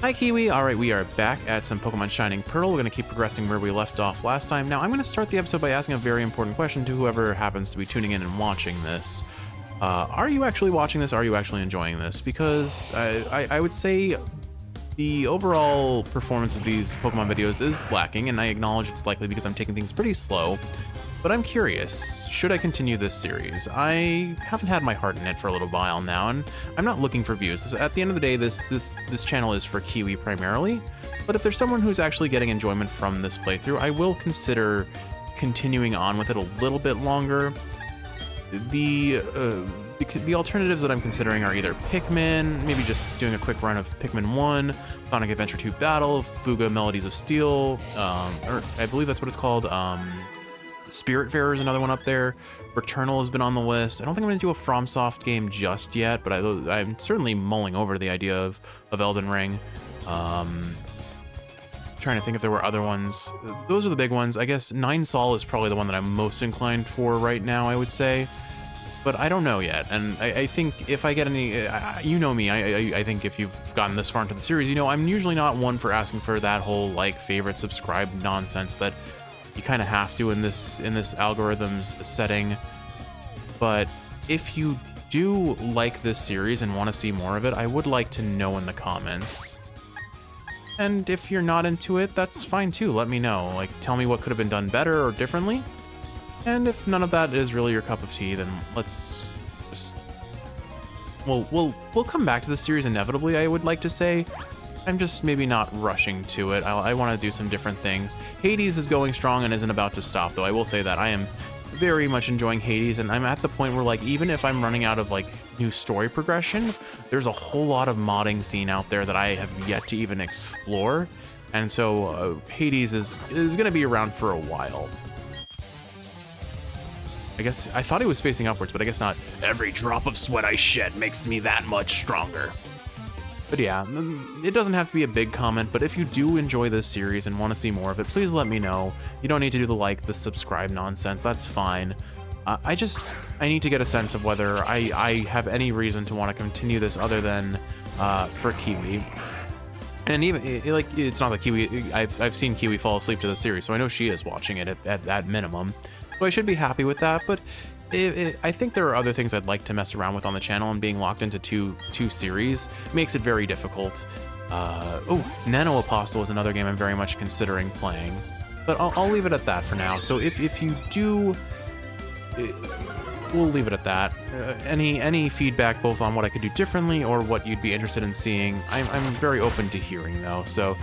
Hi Kiwi, alright, we are back at some Pokemon Shining Pearl. We're going to keep progressing where we left off last time. Now, I'm going to start the episode by asking a very important question to whoever happens to be tuning in and watching this. Are you actually watching this? Are you actually enjoying this? Because I would say the overall performance of these Pokemon videos is lacking, and I acknowledge it's likely because I'm taking things pretty slow. But I'm curious, should I continue this series? I haven't had my heart in it for a little while now, and I'm not looking for views. At the end of the day, this channel is for Kiwi primarily, but if there's someone who's actually getting enjoyment from this playthrough, I will consider continuing on with it a little bit longer. The alternatives that I'm considering are either Pikmin, maybe just doing a quick run of Pikmin 1, Sonic Adventure 2 Battle, Fuga Melodies of Steel, or I believe that's what it's called, Spiritfarer is another one up there. Returnal has been on the list. I don't think I'm going to do a FromSoft game just yet, but I'm certainly mulling over the idea of Elden Ring. Trying to think if there were other ones. Those are the big ones. I guess Nine Sol is probably the one that I'm most inclined for right now, I would say. But I don't know yet, and I think if I get any, you know me, I think if you've gotten this far into the series, you know I'm usually not one for asking for that whole like favorite subscribe nonsense that you kind of have to in this algorithms setting. But if you do like this series and want to see more of it, I would like to know in the comments. And if you're not into it, that's fine too. Let me know. Like, tell me what could have been done better or differently. And if none of that is really your cup of tea, then let's just we'll come back to the series inevitably, I would like to say. I'm just maybe not rushing to it. I want to do some different things. Hades is going strong and isn't about to stop, though. I will say that I am very much enjoying Hades, and I'm at the point where, like, even if I'm running out of like new story progression, there's a whole lot of modding scene out there that I have yet to even explore, and so Hades is going to be around for a while. I guess I thought he was facing upwards, but I guess not. Every drop of sweat I shed makes me that much stronger. But yeah, it doesn't have to be a big comment, but if you do enjoy this series and want to see more of it, please let me know. You don't need to do the subscribe nonsense, that's fine. I need to get a sense of whether I have any reason to want to continue this other than for Kiwi. And even, it's not that Kiwi, I've seen Kiwi fall asleep to the series, so I know she is watching it at minimum. So I should be happy with that, but I think there are other things I'd like to mess around with on the channel, and being locked into two series makes it very difficult. Nano Apostle is another game I'm very much considering playing, but I'll leave it at that for now. So if you do, we'll leave it at that. Any feedback both on what I could do differently or what you'd be interested in seeing, I'm very open to hearing though. So,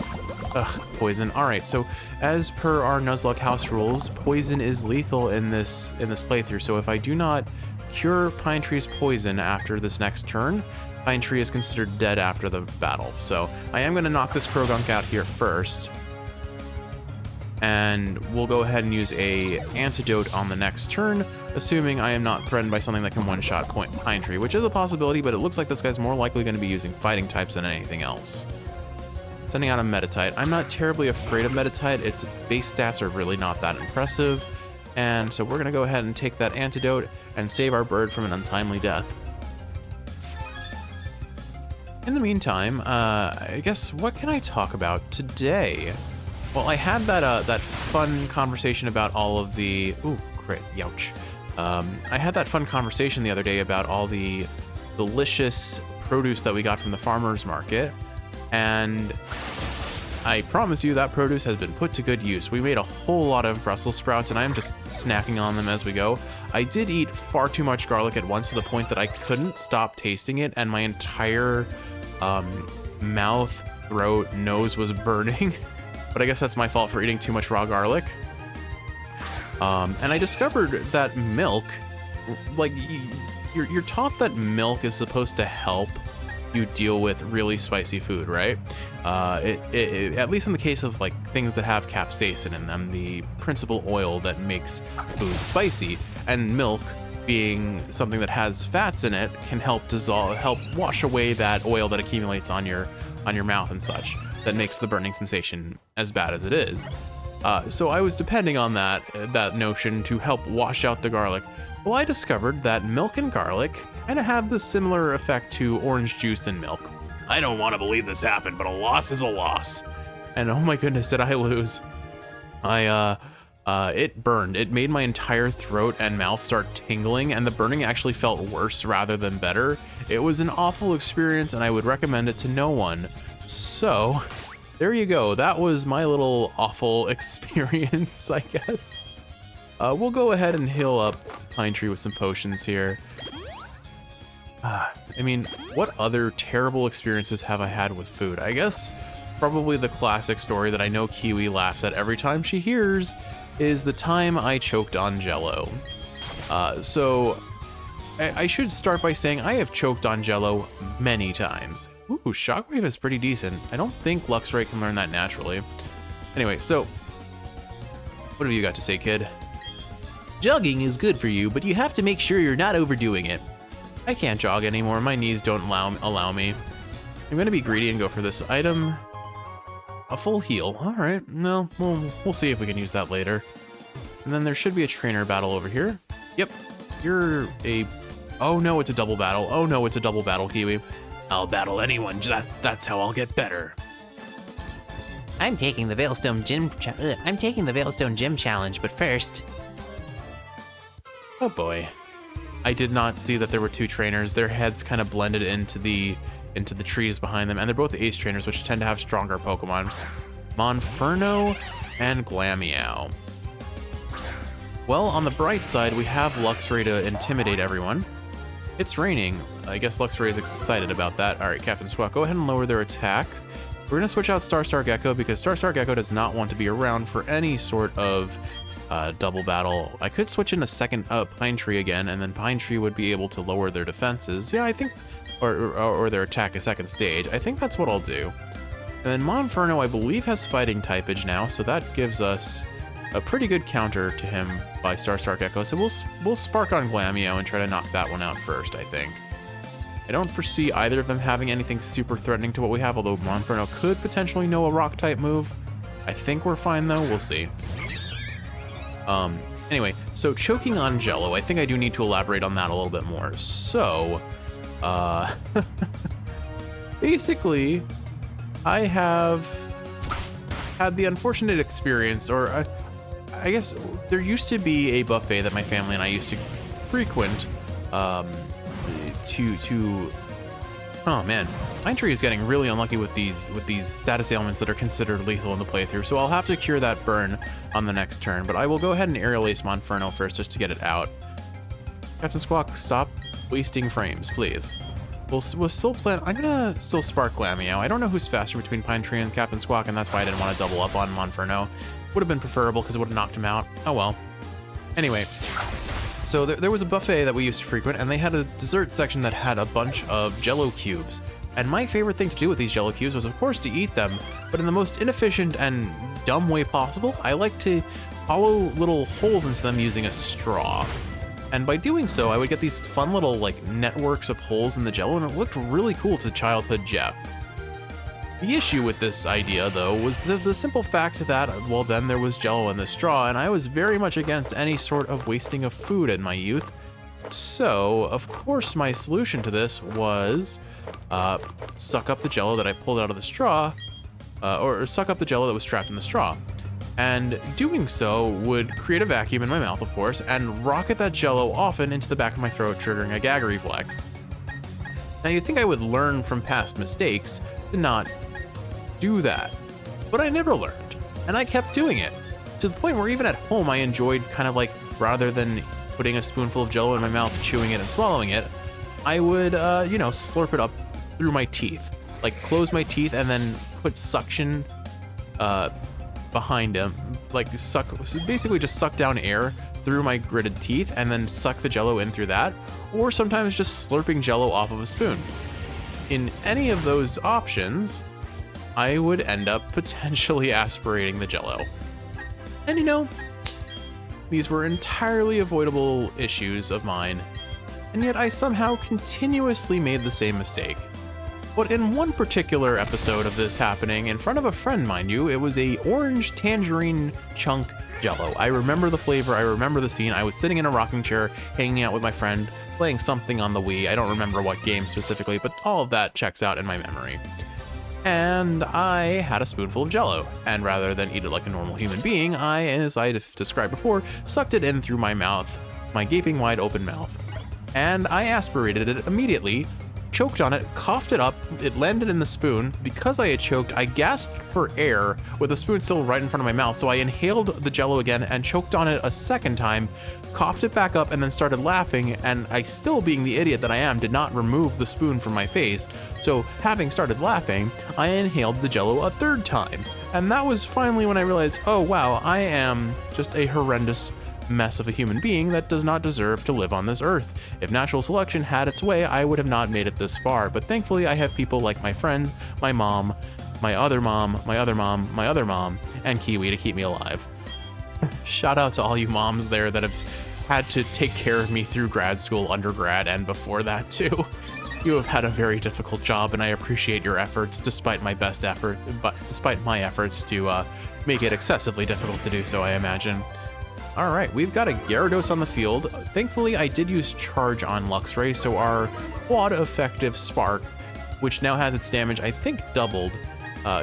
poison. All right. So as per our Nuzlocke house rules, poison is lethal in this playthrough. So if I do not cure Pine Tree's poison after this next turn, Pine Tree is considered dead after the battle. So I am going to knock this Krogunk out here first, and we'll go ahead and use a antidote on the next turn, assuming I am not threatened by something that can one-shot Pine Tree, which is a possibility, but it looks like this guy's more likely going to be using fighting types than anything else. Sending out a Metatite. I'm not terribly afraid of Metatite. Its base stats are really not that impressive, and so we're going to go ahead and take that antidote and save our bird from an untimely death. In the meantime, I guess, what can I talk about today? Well, I had that fun conversation about all of the... Ooh, crit, youch. I had that fun conversation the other day about all the delicious produce that we got from the farmer's market, and I promise you that produce has been put to good use. We made a whole lot of Brussels sprouts, and I'm just snacking on them as we go. I did eat far too much garlic at once to the point that I couldn't stop tasting it, and my entire mouth, throat, nose was burning. But I guess that's my fault for eating too much raw garlic. And I discovered that milk, like, you're taught that milk is supposed to help you deal with really spicy food, right? At least in the case of like things that have capsaicin in them, the principal oil that makes food spicy, and milk being something that has fats in it can help wash away that oil that accumulates on your mouth and such, that makes the burning sensation as bad as it is. So I was depending on that notion to help wash out the garlic. Well, I discovered that milk and garlic kind of have the similar effect to orange juice and milk. I don't want to believe this happened, but a loss is a loss. And oh my goodness, did I lose. It burned. It made my entire throat and mouth start tingling, and the burning actually felt worse rather than better. It was an awful experience, and I would recommend it to no one. So, there you go. That was my little awful experience, I guess. We'll go ahead and heal up Pine Tree with some potions here. I mean, what other terrible experiences have I had with food? I guess probably the classic story that I know Kiwi laughs at every time she hears is the time I choked on Jell-O. So I should start by saying I have choked on Jell-O many times. Ooh, Shockwave is pretty decent. I don't think Luxray can learn that naturally. Anyway, so what have you got to say, kid? Jogging is good for you, but you have to make sure you're not overdoing it. I can't jog anymore. My knees don't allow me. I'm gonna be greedy and go for this item. A full heal. All right. No, we'll see if we can use that later. And then there should be a trainer battle over here. Yep. You're a... Oh no, it's a double battle. Oh no, it's a double battle, Kiwi. I'll battle anyone. That's how I'll get better. I'm taking the Veilstone Gym challenge, but first. Oh boy. I did not see that there were two trainers. Their heads kind of blended into the trees behind them, and they're both ace trainers, which tend to have stronger Pokemon. Monferno and Glameow. Well, on the bright side, we have Luxray to intimidate everyone. It's raining. I guess Luxray is excited about that. All right, Captain Squawk, go ahead and lower their attack. We're gonna switch out Star Gecko because Star Gecko does not want to be around for any sort of double battle. I could switch in a second Pine Tree again, and then Pine Tree would be able to lower their defenses. Yeah, I think, or their attack a second stage. I think that's what I'll do. And then Monferno, I believe, has fighting typage now, so that gives us a pretty good counter to him by Star Gecko. So we'll spark on Glameow and try to knock that one out first, I think. I don't foresee either of them having anything super threatening to what we have, although Monferno could potentially know a rock type move. I think we're fine though, we'll see. Anyway, so choking on Jell-O, I think I do need to elaborate on that a little bit more. So, basically, I have had the unfortunate experience, or I guess there used to be a buffet that my family and I used to frequent, oh man, Pine Tree is getting really unlucky with these status ailments that are considered lethal in the playthrough, so I'll have to cure that burn on the next turn, but I will go ahead and Aerial Ace Monferno first just to get it out. Captain Squawk, stop wasting frames, please. We'll still plan. I'm gonna still spark Glameow. I don't know who's faster between Pine Tree and Captain Squawk, and that's why I didn't want to double up on Monferno. Would have been preferable because it would have knocked him out. Oh well. Anyway. So there was a buffet that we used to frequent, and they had a dessert section that had a bunch of Jell-O cubes. And my favorite thing to do with these Jell-O cubes was, of course, to eat them, but in the most inefficient and dumb way possible. I like to hollow little holes into them using a straw. And by doing so, I would get these fun little like networks of holes in the Jell-O, and it looked really cool to childhood Jeff. The issue with this idea, though, was the simple fact that, well, then there was Jell-O in the straw, and I was very much against any sort of wasting of food in my youth. So, of course, my solution to this was suck up the Jell-O that I pulled out of the straw, or suck up the Jell-O that was trapped in the straw. And doing so would create a vacuum in my mouth, of course, and rocket that Jell-O often into the back of my throat, triggering a gag reflex. Now, you'd think I would learn from past mistakes to not do that, but I never learned, and I kept doing it, to the point where even at home I enjoyed kind of like, rather than putting a spoonful of Jell-O in my mouth, chewing it and swallowing it, I would, slurp it up through my teeth, like close my teeth and then put suction behind them, like basically just suck down air through my gritted teeth and then suck the Jell-O in through that, or sometimes just slurping Jell-O off of a spoon. In any of those options, I would end up potentially aspirating the Jell-O. And these were entirely avoidable issues of mine, and yet I somehow continuously made the same mistake. But in one particular episode of this happening, in front of a friend, mind you, it was a orange tangerine chunk Jello. I remember the flavor, I remember the scene. I was sitting in a rocking chair, hanging out with my friend, playing something on the Wii. I don't remember what game specifically, but all of that checks out in my memory. And I had a spoonful of Jello, and rather than eat it like a normal human being, I, as I described before, sucked it in through my mouth, my gaping wide open mouth. And I aspirated it immediately, choked on it, coughed it up, it landed in the spoon. Because I had choked, I gasped for air with the spoon still right in front of my mouth, so I inhaled the Jello again and choked on it a second time, coughed it back up, and then started laughing, and I, still being the idiot that I am, did not remove the spoon from my face. So having started laughing, I inhaled the Jello a third time. And that was finally when I realized, oh wow, I am just a horrendous mess of a human being that does not deserve to live on this earth. If natural selection had its way, I would have not made it this far, but thankfully I have people like my friends, my mom, my other mom, my other mom, my other mom, and Kiwi to keep me alive. Shout out to all you moms there that have had to take care of me through grad school, undergrad, and before that too. You have had a very difficult job, and I appreciate your efforts despite my efforts to make it excessively difficult to do so, I imagine. All right, we've got a Gyarados on the field. Thankfully, I did use Charge on Luxray, so our quad effective Spark, which now has its damage, I think, doubled,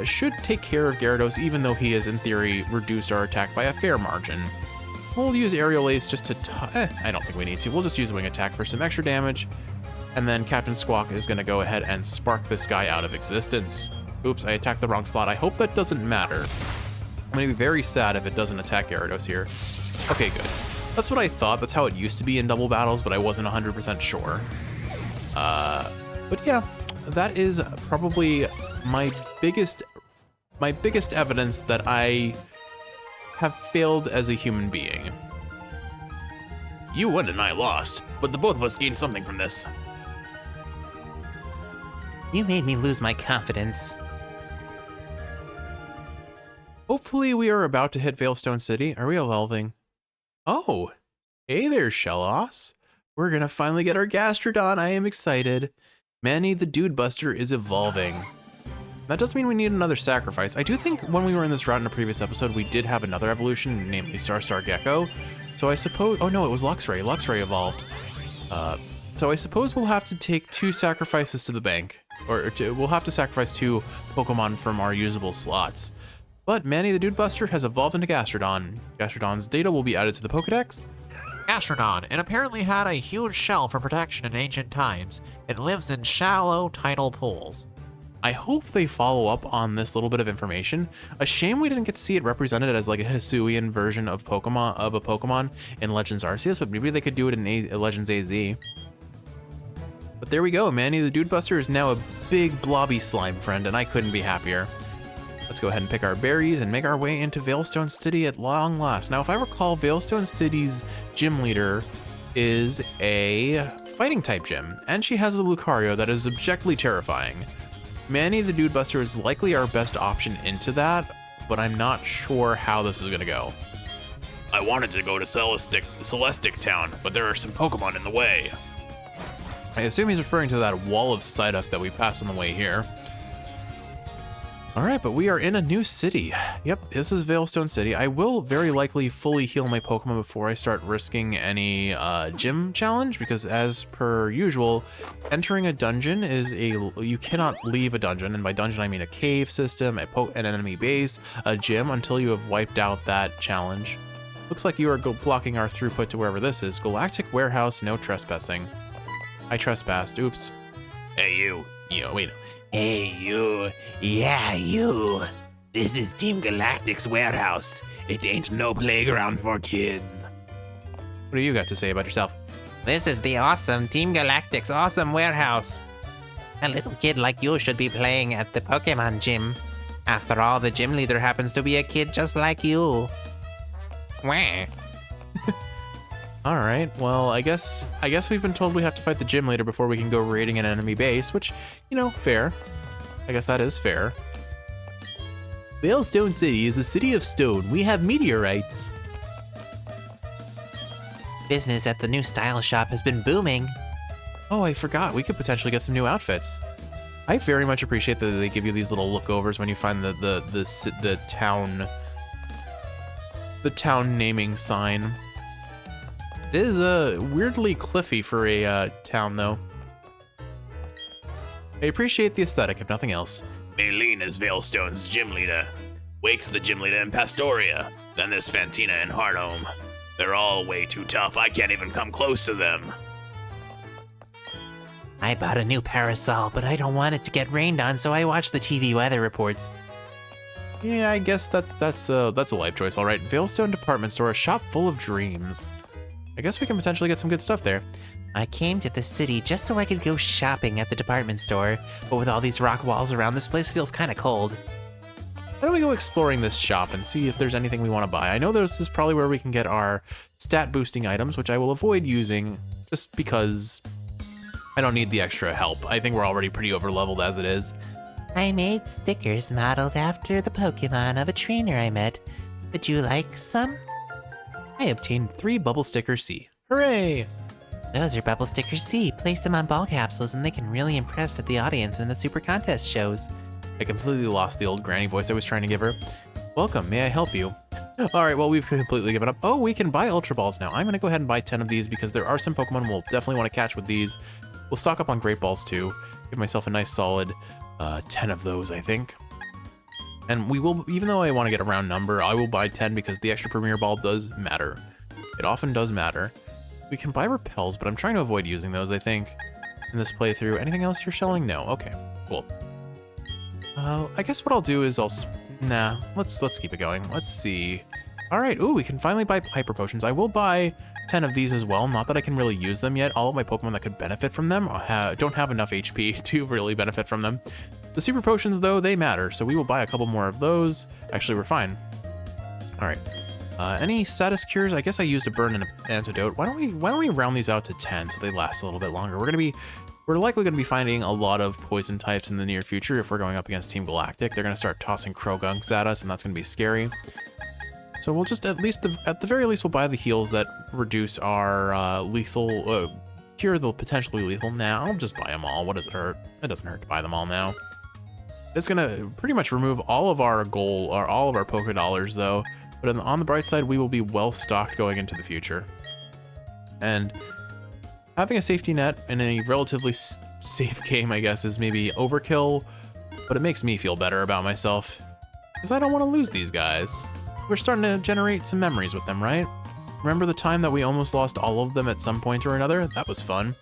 should take care of Gyarados, even though he has, in theory, reduced our attack by a fair margin. We'll use Aerial Ace just to... I don't think we need to. We'll just use Wing Attack for some extra damage, and then Captain Squawk is going to go ahead and spark this guy out of existence. Oops, I attacked the wrong slot. I hope that doesn't matter. I'm going to be very sad if it doesn't attack Gyarados here. Okay, good. That's what I thought. That's how it used to be in double battles, but I wasn't 100% sure. But yeah, that is probably my biggest evidence that I have failed as a human being. You won and I lost, but the both of us gained something from this. You made me lose my confidence. Hopefully we are about to hit Veilstone City. Are we evolving? Oh, hey there, Shellos. We're gonna finally get our Gastrodon. I am excited. Manny the Dude Buster is evolving. That does mean we need another sacrifice. I do think when we were in this route in a previous episode, we did have another evolution, namely Star Gecko. So I suppose, oh no, it was Luxray. Luxray evolved. So I suppose we'll have to take 2 sacrifices to the bank, we'll have to sacrifice 2 Pokemon from our usable slots. But Manny the Dude Buster has evolved into Gastrodon. Gastrodon's data will be added to the Pokedex. Gastrodon, it apparently had a huge shell for protection in ancient times. It lives in shallow tidal pools. I hope they follow up on this little bit of information. A shame we didn't get to see it represented as like a Hisuian version of a Pokemon in Legends Arceus, but maybe they could do it in Legends AZ. But there we go, Manny the Dude Buster is now a big blobby slime friend, and I couldn't be happier. Let's go ahead and pick our berries and make our way into Veilstone City at long last. Now, if I recall, Veilstone City's gym leader is a fighting type gym, and she has a Lucario that is objectively terrifying. Manny the Dude Buster is likely our best option into that, but I'm not sure how this is gonna go. I wanted to go to Celestic Town, but there are some Pokemon in the way. I assume he's referring to that wall of Psyduck that we passed on the way here. All right, but we are in a new city. Yep, this is Veilstone City. I will very likely fully heal my Pokemon before I start risking any gym challenge, because as per usual, entering a dungeon is you cannot leave a dungeon, and by dungeon I mean a cave system, an enemy base, a gym, until you have wiped out that challenge. Looks like you are blocking our throughput to wherever this is. Galactic Warehouse, no trespassing. I trespassed, oops. Hey you, wait. Hey you, yeah you. This is Team Galactic's warehouse. It ain't no playground for kids. What do you got to say about yourself? This is the awesome Team Galactic's awesome warehouse. A little kid like you should be playing at the Pokemon gym. After all, the gym leader happens to be a kid just like you. Wah. All right, well, I guess we've been told we have to fight the gym leader before we can go raiding an enemy base, which, fair. I guess that is fair. Veilstone City is a city of stone. We have meteorites. Business at the new style shop has been booming. Oh, I forgot. We could potentially get some new outfits. I very much appreciate that they give you these little lookovers when you find the the town naming sign. It is weirdly cliffy for a town, though. I appreciate the aesthetic, if nothing else. Maylene is Veilstone's gym leader. Wake's the gym leader in Pastoria. Then there's Fantina in Hardhome. They're all way too tough. I can't even come close to them. I bought a new parasol, but I don't want it to get rained on, so I watch the TV weather reports. Yeah, I guess that's a life choice, all right. Veilstone Department Store, a shop full of dreams. I guess we can potentially get some good stuff there. I came to the city just so I could go shopping at the department store, but with all these rock walls around, this place feels kind of cold. Why don't we go exploring this shop and see if there's anything we want to buy? I know this is probably where we can get our stat boosting items, which I will avoid using just because I don't need the extra help. I think we're already pretty over leveled as it is. I made stickers modeled after the Pokémon of a trainer I met. Would you like some? I obtained 3 bubble stickers C. Hooray! Those are bubble stickers C. Place them on ball capsules and they can really impress at the audience in the super contest shows. I completely lost the old granny voice I was trying to give her. Welcome, may I help you? Alright, well, we've completely given up. Oh, we can buy Ultra Balls now. I'm gonna go ahead and buy 10 of these because there are some Pokemon we'll definitely want to catch with these. We'll stock up on Great Balls too. Give myself a nice solid 10 of those, I think. And we will, even though I want to get a round number, I will buy 10 because the extra Premier Ball does matter. It often does matter. We can buy repels, but I'm trying to avoid using those, I think, in this playthrough. Anything else you're selling? No. Okay, cool. I guess what I'll do is nah, let's keep it going. Let's see. All right, ooh, we can finally buy Hyper Potions. I will buy 10 of these as well. Not that I can really use them yet. All of my Pokemon that could benefit from them don't have enough HP to really benefit from them. The Super Potions, though, they matter, so we will buy a couple more of those. Actually, we're fine. All right. Any status cures? I guess I used a burn and an antidote. Why don't we round these out to 10 so they last a little bit longer? We're likely gonna be finding a lot of poison types in the near future if we're going up against Team Galactic. They're gonna start tossing Crogunks at us, and that's gonna be scary. So we'll just at the very least we'll buy the heals that reduce our lethal, cure the potentially lethal. Now I'll just buy them all. What does it hurt? It doesn't hurt to buy them all now. It's gonna pretty much remove all of our gold or all of our Poké Dollars though. But on the bright side, we will be well stocked going into the future. And having a safety net in a relatively safe game, I guess, is maybe overkill, but it makes me feel better about myself because I don't want to lose these guys. We're starting to generate some memories with them, right? Remember the time that we almost lost all of them at some point or another? That was fun.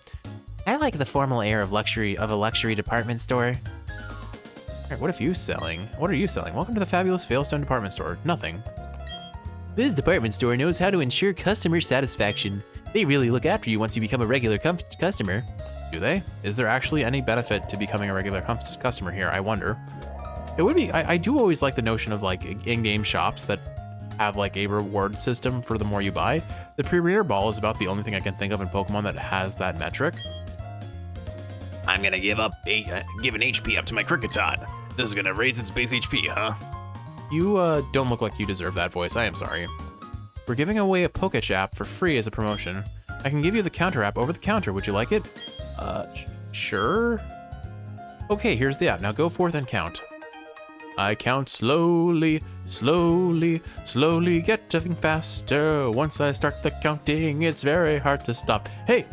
I like the formal air of a luxury department store. All right, what are you selling? Welcome to the fabulous Veilstone Department Store. Nothing. This department store knows how to ensure customer satisfaction. They really look after you once you become a regular customer. Do they? Is there actually any benefit to becoming a regular customer here? I wonder. It would be, I do always like the notion of like in-game shops that have like a reward system for the more you buy. The Premier Ball is about the only thing I can think of in Pokemon that has that metric. I'm gonna give an HP up to my Kricketot. This is gonna raise its base HP, huh? You don't look like you deserve that voice. I am sorry. We're giving away a Poketch app for free as a promotion. I can give you the counter app over the counter. Would you like it? Sure. Okay, here's the app. Now go forth and count. I count slowly, slowly, slowly getting faster. Once I start the counting, it's very hard to stop. Hey!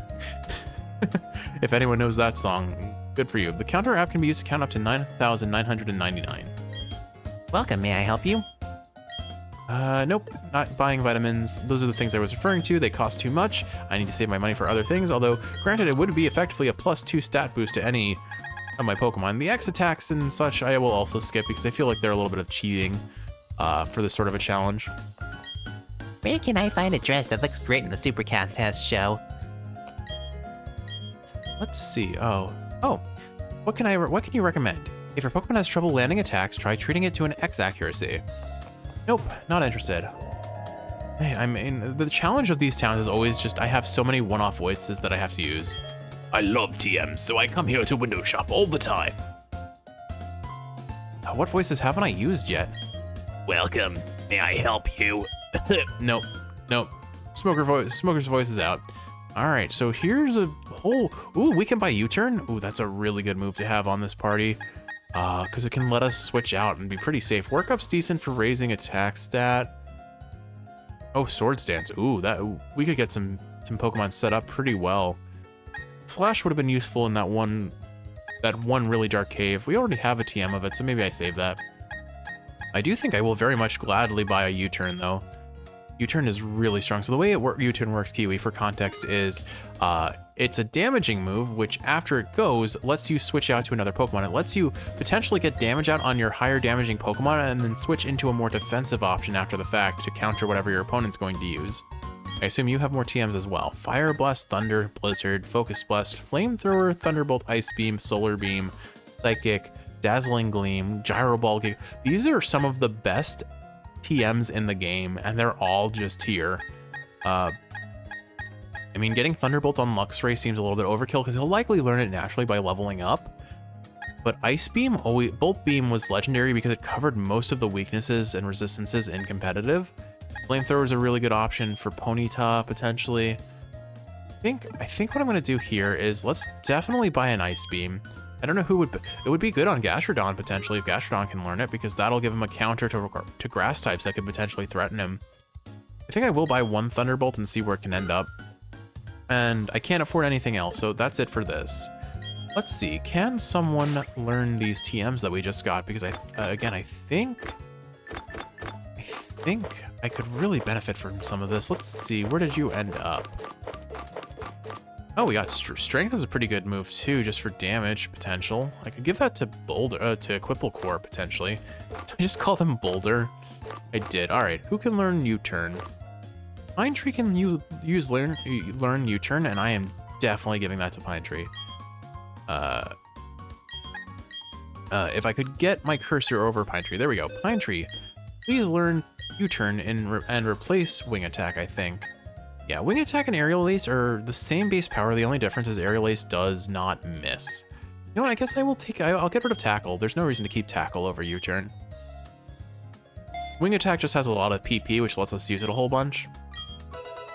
If anyone knows that song, good for you. The counter app can be used to count up to 9,999. Welcome, may I help you? Nope, not buying vitamins. Those are the things I was referring to. They cost too much. I need to save my money for other things, although granted it would be effectively a +2 stat boost to any of my Pokemon. The X attacks and such I will also skip because I feel like they're a little bit of cheating for this sort of a challenge. Where can I find a dress that looks great in the Super Contest show? Let's see. Oh, what can you recommend? If your Pokemon has trouble landing attacks, try treating it to an X accuracy. Nope, not interested. Hey, I mean, the challenge of these towns is always just I have so many one-off voices that I have to use. I love TMs, so I come here to window shop all the time. What voices haven't I used yet? Welcome, may I help you? Nope. Smoker's voice is out. All right, so here's a whole, ooh, we can buy U-turn. Ooh, that's a really good move to have on this party. Because it can let us switch out and be pretty safe. Work up's decent for raising attack stat. Oh, Swords Dance. Ooh, we could get some Pokemon set up pretty well. Flash would have been useful in that one really dark cave. We already have a TM of it, so maybe I save that. I do think I will very much gladly buy a U-turn though. U-turn is really strong. So the way U-turn works, Kiwi, for context, is it's a damaging move, which after it goes, lets you switch out to another Pokemon. It lets you potentially get damage out on your higher damaging Pokemon and then switch into a more defensive option after the fact to counter whatever your opponent's going to use. I assume you have more TMs as well. Fire Blast, Thunder, Blizzard, Focus Blast, Flamethrower, Thunderbolt, Ice Beam, Solar Beam, Psychic, Dazzling Gleam, Gyro Ball. These are some of the best TMs in the game, and they're all just here. I mean, getting Thunderbolt on Luxray seems a little bit overkill because he'll likely learn it naturally by leveling up. But Ice Beam, Bolt Beam was legendary because it covered most of the weaknesses and resistances in competitive. Flamethrower is a really good option for Ponyta, potentially. I think what I'm going to do here is let's definitely buy an Ice Beam. I don't know who would... It would be good on Gastrodon, potentially, if Gastrodon can learn it, because that'll give him a counter to grass types that could potentially threaten him. I think I will buy one Thunderbolt and see where it can end up. And I can't afford anything else, so that's it for this. Let's see, can someone learn these TMs that we just got? Because I think I could really benefit from some of this. Let's see, where did you end up? Oh, we got Strength is a pretty good move too, just for damage potential. I could give that to Boulder, to Quipplecore potentially. I just called him Boulder. I did. All right, who can learn U-turn? Pine Tree can learn U-turn, and I am definitely giving that to Pine Tree. If I could get my cursor over Pine Tree, there we go. Pine Tree, please learn U-turn and replace Wing Attack, I think. Yeah, Wing Attack and Aerial Ace are the same base power. The only difference is Aerial Ace does not miss. You know what, I guess I'll get rid of Tackle. There's no reason to keep Tackle over U-turn. Wing Attack just has a lot of PP, which lets us use it a whole bunch.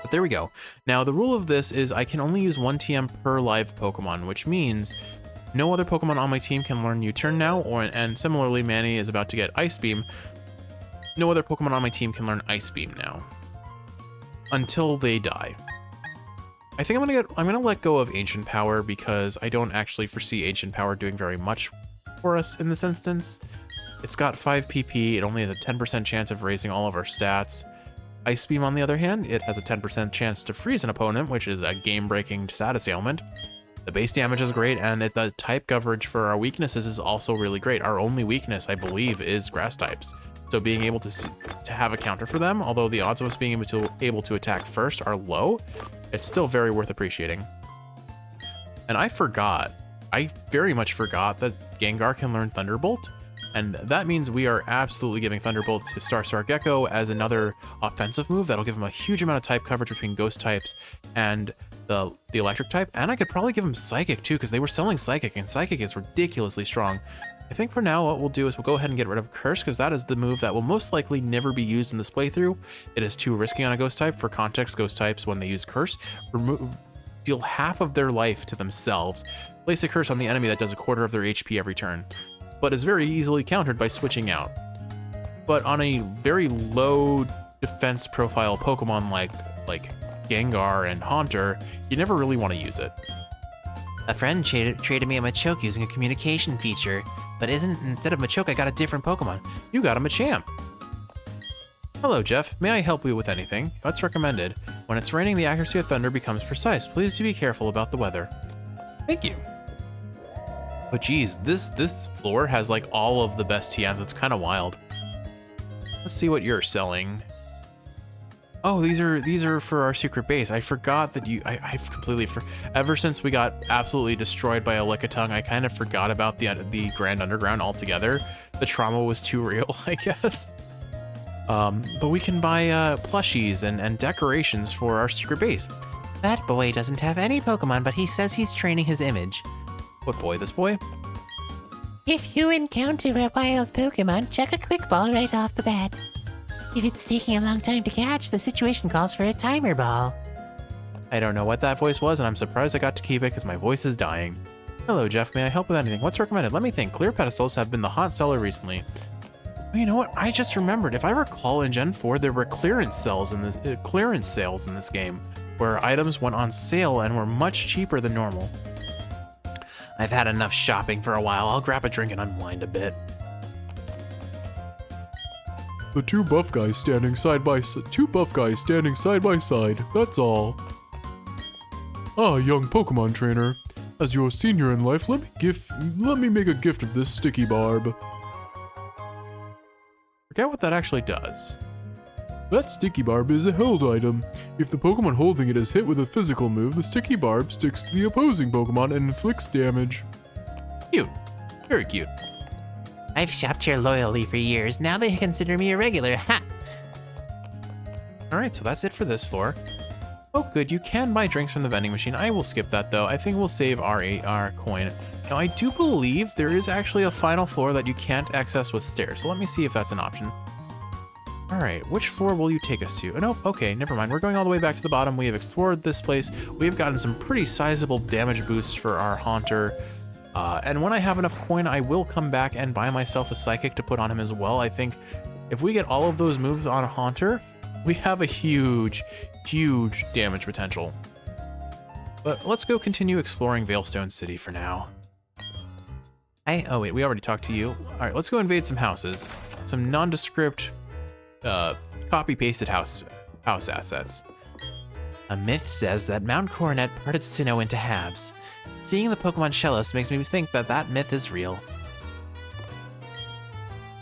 But there we go. Now, the rule of this is I can only use one TM per live Pokemon, which means no other Pokemon on my team can learn U-turn now, and similarly, Manny is about to get Ice Beam. No other Pokemon on my team can learn Ice Beam now. Until they die. I think I'm gonna let go of Ancient Power because I don't actually foresee Ancient Power doing very much for us in this instance. It's got 5 PP, it only has a 10% chance of raising all of our stats. Ice Beam, on the other hand, it has a 10% chance to freeze an opponent, which is a game-breaking status ailment. The base damage is great, and the type coverage for our weaknesses is also really great. Our only weakness, I believe, is grass types. So being able to have a counter for them, although the odds of us being able to attack first are low, it's still very worth appreciating. And I very much forgot that Gengar can learn Thunderbolt, and that means we are absolutely giving Thunderbolt to Star Gecko as another offensive move that'll give him a huge amount of type coverage between ghost types and the electric type. And I could probably give him Psychic too, because they were selling Psychic, and Psychic is ridiculously strong. I think for now what we'll do is we'll go ahead and get rid of Curse, because that is the move that will most likely never be used in this playthrough. It is too risky on a ghost type. For context, ghost types, when they use Curse, deal half of their life to themselves. Place a Curse on the enemy that does a quarter of their HP every turn, but is very easily countered by switching out. But on a very low defense profile Pokemon like Gengar and Haunter, you never really want to use it. A friend traded me a Machoke using a communication feature, but instead of Machoke, I got a different Pokemon. You got a Machamp. Hello, Jeff. May I help you with anything? What's recommended? When it's raining, the accuracy of thunder becomes precise. Please do be careful about the weather. Thank you. But geez, this floor has like all of the best TMs. It's kind of wild. Let's see what you're selling. Oh, these are for our secret base. I forgot that I've completely ever since we got absolutely destroyed by a Lickitung, I kind of forgot about the Grand Underground altogether. The trauma was too real, I guess. But we can buy plushies and decorations for our secret base. That boy doesn't have any Pokemon, but he says he's training his image. What boy? This boy? If you encounter a wild Pokemon, check a quick ball right off the bat. If it's taking a long time to catch, the situation calls for a timer ball. I don't know what that voice was, and I'm surprised I got to keep it because my voice is dying. Hello, Jeff. May I help with anything? What's recommended? Let me think. Clear pedestals have been the hot seller recently. You know what? I just remembered. If I recall, in Gen 4, there were clearance sales in this game, where items went on sale and were much cheaper than normal. I've had enough shopping for a while. I'll grab a drink and unwind a bit. The two buff guys standing side by side. That's all. Ah, young Pokemon trainer. As your senior in life, let me make a gift of this sticky barb. Forget what that actually does. That sticky barb is a held item. If the Pokemon holding it is hit with a physical move, the sticky barb sticks to the opposing Pokemon and inflicts damage. Cute. Very cute. I've shopped here loyally for years. Now they consider me a regular. Ha! All right, so that's it for this floor. Oh, good. You can buy drinks from the vending machine. I will skip that, though. I think we'll save our coin. Now, I do believe there is actually a final floor that you can't access with stairs. So let me see if that's an option. All right, which floor will you take us to? Oh, no, okay, never mind. We're going all the way back to the bottom. We have explored this place. We have gotten some pretty sizable damage boosts for our Haunter. And when I have enough coin, I will come back and buy myself a Psychic to put on him as well. I think if we get all of those moves on a Haunter, we have a huge damage potential. But let's go continue exploring Veilstone City for now. Oh wait, we already talked to you. All right, let's go invade some houses. Some nondescript, copy-pasted house assets. A myth says that Mount Coronet parted Sinnoh into halves. Seeing the Pokemon Shellos makes me think that myth is real.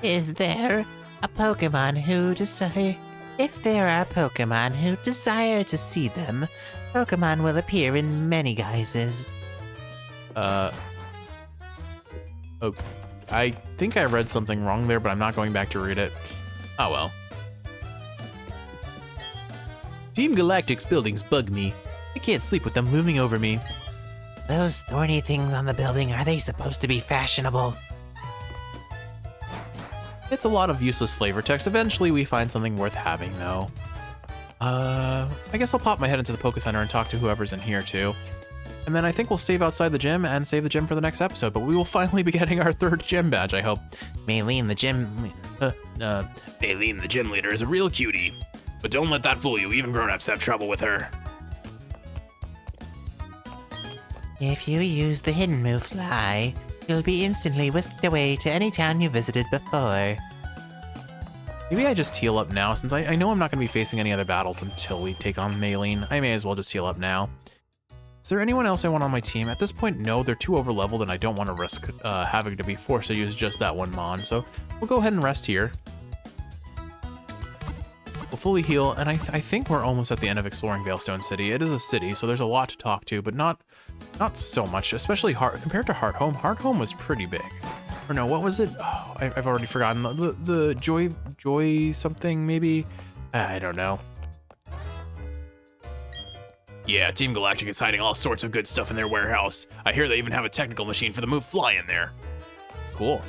Is there a Pokemon who desire? If there are Pokemon who desire to see them, Pokemon will appear in many guises. Okay. I think I read something wrong there, but I'm not going back to read it. Oh well. Team Galactic's buildings bug me. I can't sleep with them looming over me. Those thorny things on the building, are they supposed to be fashionable? It's a lot of useless flavor text. Eventually we find something worth having, though. I guess I'll pop my head into the Poke Center and talk to whoever's in here, too. And then I think we'll save outside the gym and save the gym for the next episode, but we will finally be getting our 3rd gym badge, I hope. Maylene, the gym... Baleen, the gym leader, is a real cutie. But don't let that fool you. Even grown-ups have trouble with her. If you use the hidden move Fly, you'll be instantly whisked away to any town you visited before. Maybe I just heal up now, since I know I'm not going to be facing any other battles until we take on Maylene. I may as well just heal up now. Is there anyone else I want on my team? At this point, no, they're too overleveled and I don't want to risk having to be forced to use just that one Mon, so we'll go ahead and rest here. We'll fully heal, and I think we're almost at the end of exploring Veilstone City. It is a city, so there's a lot to talk to, but not so much, especially compared to Hearthome. Hearthome was pretty big. Or no, what was it? Oh, I've already forgotten. The Joy something, maybe? I don't know. Yeah, Team Galactic is hiding all sorts of good stuff in their warehouse. I hear they even have a technical machine for the move Fly in there. Cool.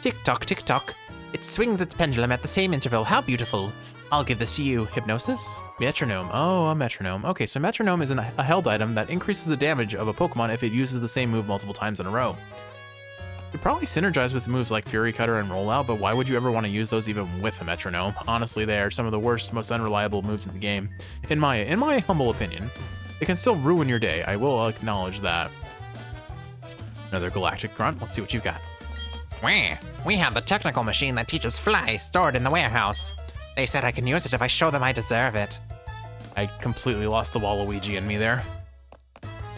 Tick-tock, tick-tock. It swings its pendulum at the same interval. How beautiful. I'll give this to you. Hypnosis? Metronome. Oh, a metronome. Okay, so metronome is a held item that increases the damage of a Pokemon if it uses the same move multiple times in a row. It probably synergize with moves like Fury Cutter and Rollout, but why would you ever want to use those even with a metronome? Honestly, they are some of the worst, most unreliable moves in the game, in my humble opinion. It can still ruin your day. I will acknowledge that. Another Galactic Grunt. Let's see what you've got. We have the technical machine that teaches Fly stored in the warehouse. They said I can use it if I show them I deserve it. I completely lost the Waluigi in me there.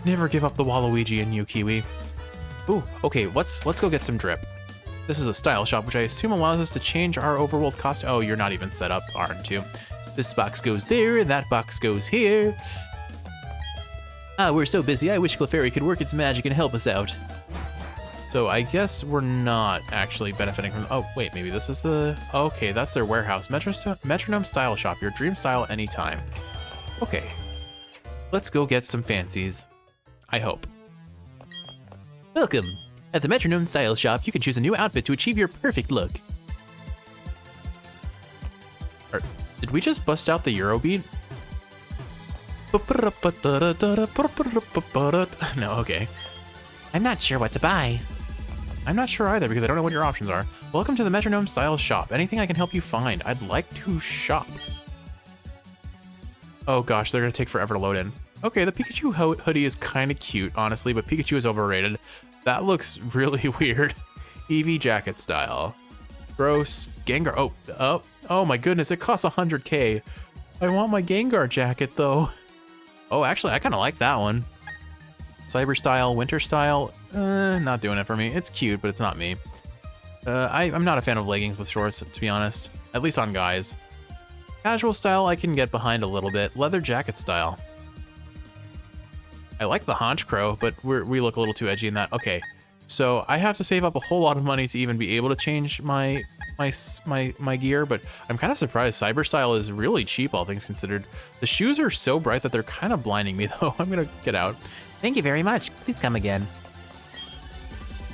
Never give up the Waluigi in you, Kiwi. Ooh, okay, let's go get some drip. This is a style shop, which I assume allows us to change our overworld costume. Oh, you're not even set up, aren't you? This box goes there, and that box goes here. Ah, we're so busy, I wish Clefairy could work its magic and help us out. So I guess we're not actually benefiting from... Oh, wait, maybe this is the... Okay, that's their warehouse. Metronome Style Shop, your dream style anytime. Okay, let's go get some fancies. I hope. Welcome. At the Metronome Style Shop, you can choose a new outfit to achieve your perfect look. Did we just bust out the Eurobeat? No, okay. I'm not sure what to buy. I'm not sure either because I don't know what your options are. Welcome to the Metronome Style Shop. Anything I can help you find? I'd like to shop. Oh gosh, they're gonna take forever to load in. Okay, the Pikachu hoodie is kind of cute, honestly, but Pikachu is overrated. That looks really weird. Eevee jacket style. Gross. Gengar. Oh my goodness, it costs 100K. I want my Gengar jacket though. Oh, actually, I kind of like that one. Cyber style, winter style, not doing it for me. It's cute, but it's not me. I'm not a fan of leggings with shorts, to be honest. At least on guys. Casual style, I can get behind a little bit. Leather jacket style. I like the haunch crow, but we look a little too edgy in that. Okay, so I have to save up a whole lot of money to even be able to change my gear, but I'm kind of surprised. Cyber style is really cheap, all things considered. The shoes are so bright that they're kind of blinding me, though. I'm gonna get out. Thank you very much. Please come again.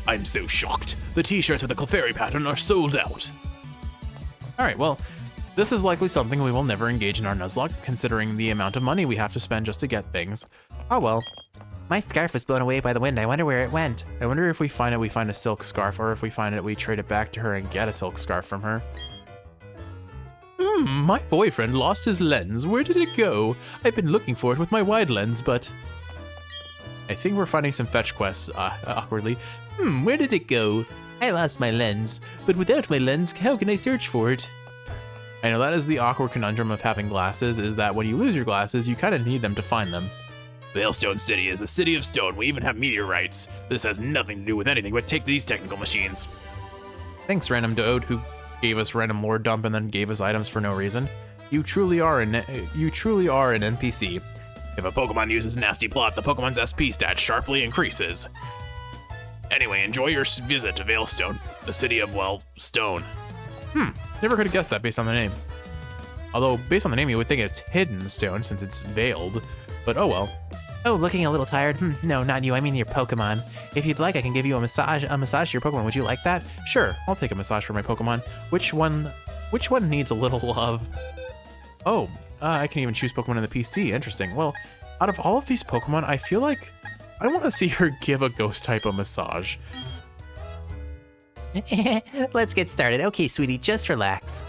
I'm so shocked. The t-shirts with the Clefairy pattern are sold out. All right, well, this is likely something we will never engage in our Nuzlocke, considering the amount of money we have to spend just to get things. Oh well. My scarf was blown away by the wind. I wonder where it went. I wonder if we find it, we find a silk scarf, or if we find it, we trade it back to her and get a silk scarf from her. My boyfriend lost his lens. Where did it go? I've been looking for it with my wide lens, but... I think we're finding some fetch quests, awkwardly. Where did it go? I lost my lens, but without my lens, how can I search for it? I know that is the awkward conundrum of having glasses, is that when you lose your glasses, you kind of need them to find them. Veilstone City is a city of stone. We even have meteorites. This has nothing to do with anything but take these technical machines. Thanks, random Dode, who gave us random lore dump and then gave us items for no reason. You truly are an NPC. If a Pokemon uses Nasty Plot, the Pokemon's SP stat sharply increases. Anyway, enjoy your visit to Veilstone, the city of, well, stone. Never could have guessed that based on the name. Although, based on the name, you would think it's hidden stone since it's veiled. But oh well. Oh, looking a little tired? No, not you. I mean your Pokemon. If you'd like, I can give you a massage to your Pokemon. Would you like that? Sure, I'll take a massage for my Pokemon. Which one needs a little love? Oh, I can even choose Pokemon in the PC. Interesting. Well, out of all of these Pokemon, I feel like I want to see her give a ghost type a massage. Let's get started. Okay, sweetie, just relax.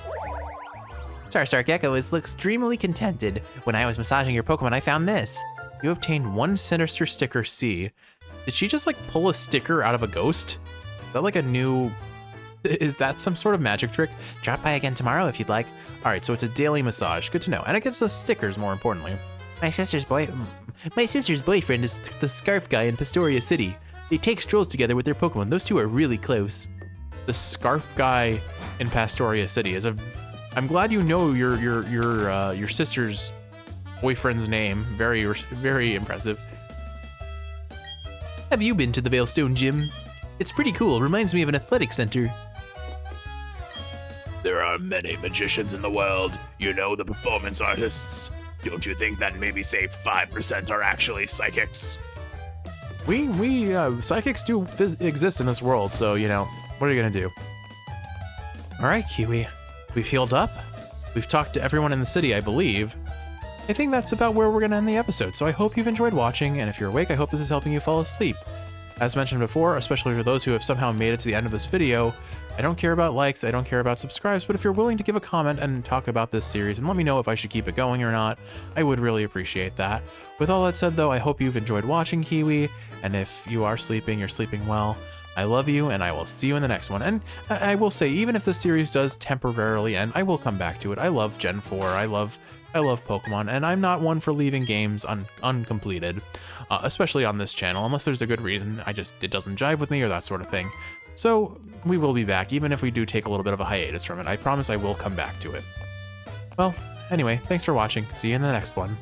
Star Gecko looks dreamily contented. When I was massaging your Pokemon, I found this. You obtained one Sinister Sticker C. Did she just like pull a sticker out of a ghost? Is that like a new... Is that some sort of magic trick? Drop by again tomorrow if you'd like. All right, so it's a daily massage. Good to know. And it gives us stickers, more importantly. My sister's boyfriend is the Scarf Guy in Pastoria City. They take strolls together with their Pokemon. Those two are really close. The Scarf Guy in Pastoria City is a... I'm glad you know your sister's boyfriend's name. Very, very impressive. Have you been to the Veilstone Gym? It's pretty cool. Reminds me of an athletic center. There are many magicians in the world. You know, the performance artists. Don't you think that maybe say 5% are actually psychics? We psychics do exist in this world, so you know, what are you gonna do? All right, Kiwi. We've healed up. We've talked to everyone in the city, I believe. I think that's about where we're gonna end the episode, so I hope you've enjoyed watching, and if you're awake, I hope this is helping you fall asleep. As mentioned before, especially for those who have somehow made it to the end of this video, I don't care about likes, I don't care about subscribes, but if you're willing to give a comment and talk about this series and let me know if I should keep it going or not, I would really appreciate that. With all that said though, I hope you've enjoyed watching, Kiwi, and if you are sleeping, you're sleeping well. I love you, and I will see you in the next one. And I will say, even if the series does temporarily end, I will come back to it. I love Gen 4, I love Pokemon, and I'm not one for leaving games uncompleted, especially on this channel, unless there's a good reason. It doesn't jive with me or that sort of thing. So we will be back, even if we do take a little bit of a hiatus from it. I promise I will come back to it. Well, anyway, thanks for watching. See you in the next one.